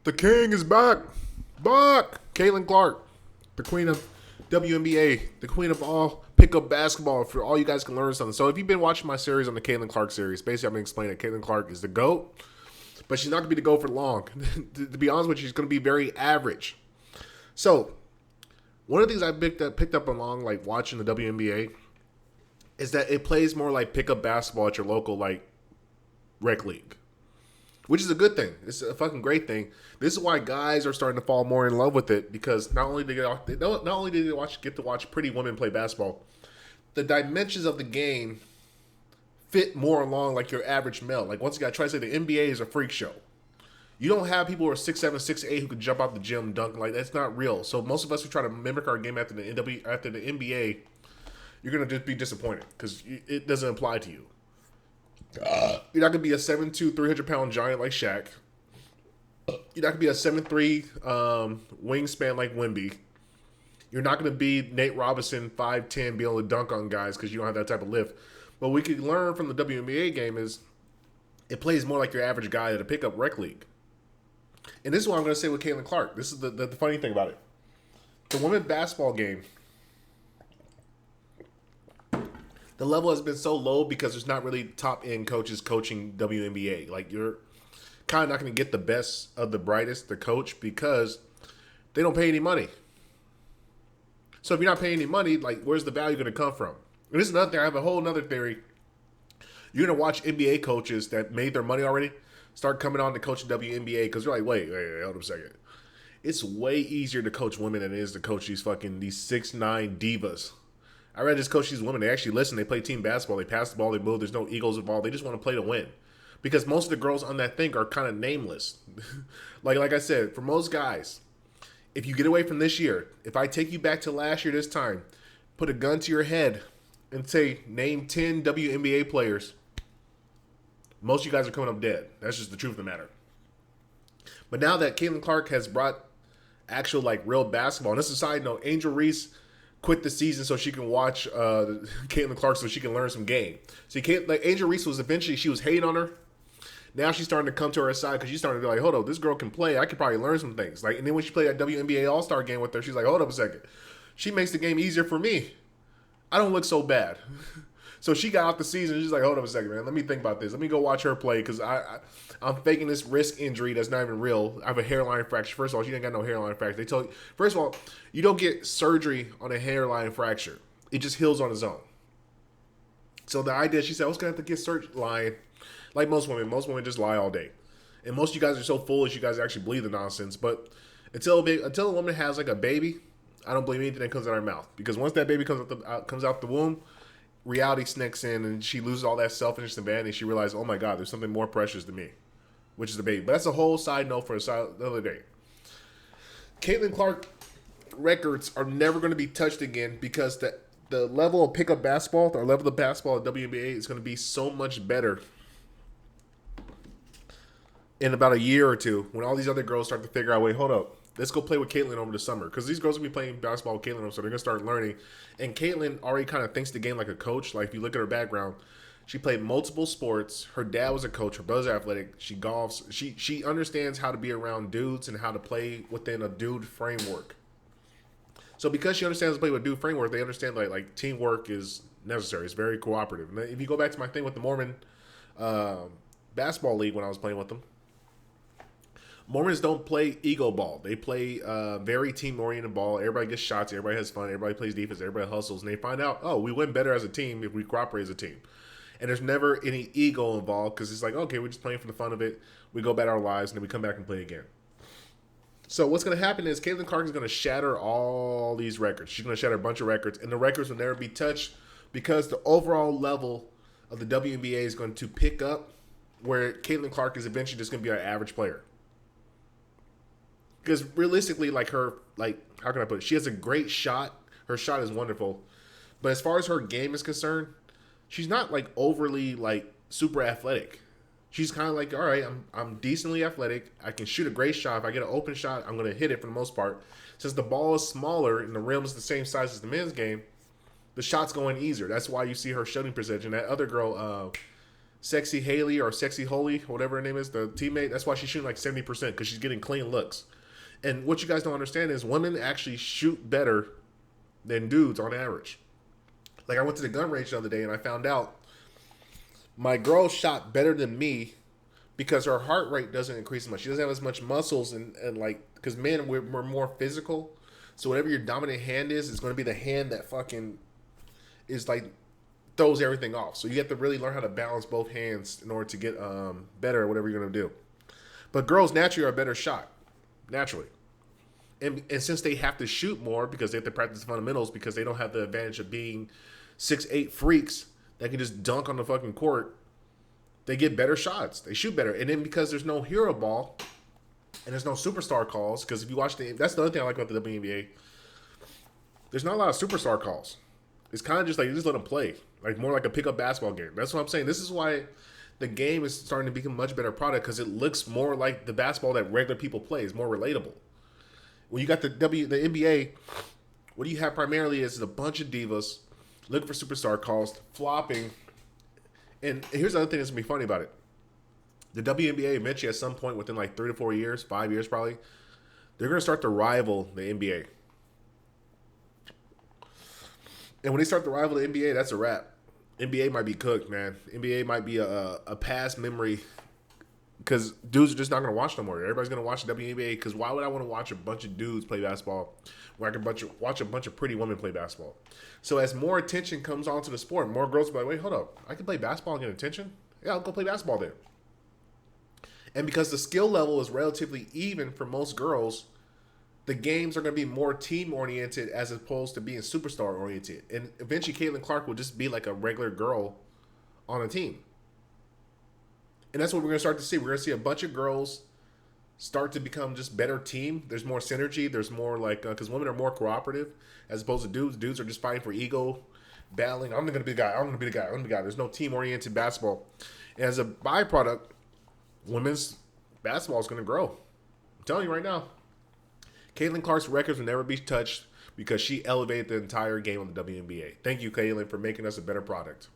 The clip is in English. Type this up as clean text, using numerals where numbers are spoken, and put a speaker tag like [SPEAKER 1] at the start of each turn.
[SPEAKER 1] The king is back. Back. Caitlin Clark, the queen of WNBA, the queen of all pickup basketball for all you guys can learn something. So if you've been watching my series on the Caitlin Clark series, basically I've been explaining that Caitlin Clark is the GOAT, but she's not going to be the GOAT for long. To be honest with you, she's going to be very average. So one of the things I picked up along like watching the WNBA is that it plays more like pickup basketball at your local like rec league, which is a good thing. It's a fucking great thing. This is why guys are starting to fall more in love with it because not only do they get to watch pretty women play basketball, the dimensions of the game fit more along like your average male. Like once again, I try to say the NBA is a freak show. You don't have people who are 6'7", 6'8" who can jump out the gym and dunk. Like that's not real. So most of us who try to mimic our game after the NBA, you're gonna just be disappointed because it doesn't apply to you. You're not gonna be a 7'2", 300-pound giant like Shaq. You're not gonna be a 7'3" wingspan like Wemby. You're not gonna be Nate Robinson 5'10", be able to dunk on guys because you don't have that type of lift. What we could learn from the WNBA game is it plays more like your average guy at a pickup rec league. And this is what I'm gonna say with Caitlin Clark. This is the funny thing about it. The women's basketball game, the level has been so low because there's not really top end coaches coaching WNBA. Like you're kind of not going to get the best of the brightest to coach because they don't pay any money. So if you're not paying any money, like where's the value going to come from? And this is another thing. I have a whole other theory. You're going to watch NBA coaches that made their money already start coming on to coach WNBA because you're like, wait, hold up a second. It's way easier to coach women than it is to coach these 6'9" divas. I read this coach these women. They actually listen. They play team basketball. They pass the ball. They move. There's no egos involved. They just want to play to win. Because most of the girls on that thing are kind of nameless. like I said, for most guys, if you get away from this year, if I take you back to last year this time, put a gun to your head and say, name 10 WNBA players, most of you guys are coming up dead. That's just the truth of the matter. But now that Caitlin Clark has brought actual like real basketball, and this is a side note, Angel Reese quit the season so she can watch Caitlin Clark so she can learn some game. See, Angel Reese was eventually, she was hating on her. Now she's starting to come to her side because she's starting to be like, hold up, this girl can play. I could probably learn some things. Like, and then when she played that WNBA All-Star game with her, she's like, hold up a second. She makes the game easier for me. I don't look so bad. So she got off the season. She's like, hold up a second, man. Let me think about this. Let me go watch her play because I'm faking this wrist injury that's not even real. I have a hairline fracture. First of all, she ain't got no hairline fracture. They told you, first of all, you don't get surgery on a hairline fracture. It just heals on its own. So the idea, she said, I was going to have to get surgery. Lying. Like most women just lie all day. And most of you guys are so foolish, you guys actually believe the nonsense. But until a woman has like a baby, I don't believe anything that comes out of her mouth. Because once that baby comes out the womb, reality sneaks in and she loses all that selfishness and vanity. She realizes, oh my God, there's something more precious to me, which is the baby. But that's a whole side note for the other day. Caitlin Clark records are never going to be touched again because the level of pickup basketball, or level of basketball at WNBA is going to be so much better in about a year or two when all these other girls start to figure out, wait, hold up. Let's go play with Caitlin over the summer. Because these girls will be playing basketball with Caitlin, so they're going to start learning. And Caitlin already kind of thinks the game like a coach. Like, if you look at her background, she played multiple sports. Her dad was a coach. Her brother's athletic. She golfs. She understands how to be around dudes and how to play within a dude framework. So because she understands to play with a dude framework, they understand like teamwork is necessary. It's very cooperative. And if you go back to my thing with the Mormon basketball league when I was playing with them, Mormons don't play ego ball. They play very team-oriented ball. Everybody gets shots. Everybody has fun. Everybody plays defense. Everybody hustles. And they find out, oh, we win better as a team if we cooperate as a team. And there's never any ego involved because it's like, okay, we're just playing for the fun of it. We go about our lives, and then we come back and play again. So what's going to happen is Caitlin Clark is going to shatter all these records. She's going to shatter a bunch of records, and the records will never be touched because the overall level of the WNBA is going to pick up where Caitlin Clark is eventually just going to be our average player. Because realistically, how can I put it? She has a great shot. Her shot is wonderful. But as far as her game is concerned, she's not like overly like super athletic. She's kind of like, all right, I'm decently athletic. I can shoot a great shot. If I get an open shot, I'm going to hit it for the most part. Since the ball is smaller and the rim is the same size as the men's game, the shot's going easier. That's why you see her shooting percentage. And that other girl, Sexy Haley or Sexy Holy, whatever her name is, the teammate. That's why she's shooting like 70% because she's getting clean looks. And what you guys don't understand is women actually shoot better than dudes on average. Like I went to the gun range the other day and I found out my girl shot better than me because her heart rate doesn't increase as much. She doesn't have as much muscles and like because men we're more physical. So whatever your dominant hand is going to be the hand that fucking is like throws everything off. So you have to really learn how to balance both hands in order to get better at whatever you're going to do. But girls naturally are a better shot, naturally. And since they have to shoot more because they have to practice the fundamentals because they don't have the advantage of being 6'8" freaks that can just dunk on the fucking court, they get better shots. They shoot better. And then because there's no hero ball and there's no superstar calls, because if you watch that's the other thing I like about the WNBA. There's not a lot of superstar calls. It's kind of just like you just let them play, like more like a pickup basketball game. That's what I'm saying. This is why the game is starting to become a much better product because it looks more like the basketball that regular people play. It's more relatable. When you got the NBA, what you have primarily is a bunch of divas looking for superstar calls, flopping. And here's the other thing that's going to be funny about it. The WNBA eventually at some point within like 3 to 4 years, 5 years probably, they're going to start to rival the NBA. And when they start to rival the NBA, that's a wrap. NBA might be cooked, man. NBA might be a past memory because dudes are just not going to watch no more. Everybody's going to watch the WNBA because why would I want to watch a bunch of dudes play basketball where I can watch a bunch of pretty women play basketball? So as more attention comes onto the sport, more girls will be like, wait, hold up. I can play basketball and get attention? Yeah, I'll go play basketball then. And because the skill level is relatively even for most girls, the games are going to be more team-oriented as opposed to being superstar-oriented. And eventually Caitlin Clark will just be like a regular girl on a team. And that's what we're going to start to see. We're going to see a bunch of girls start to become just better team. There's more synergy. There's more like, because women are more cooperative as opposed to dudes. Dudes are just fighting for ego, battling. I'm going to be the guy. I'm going to be the guy. I'm going to be the guy. There's no team-oriented basketball. And as a byproduct, women's basketball is going to grow. I'm telling you right now. Caitlin Clark's records will never be touched because she elevated the entire game on the WNBA. Thank you, Caitlin, for making us a better product.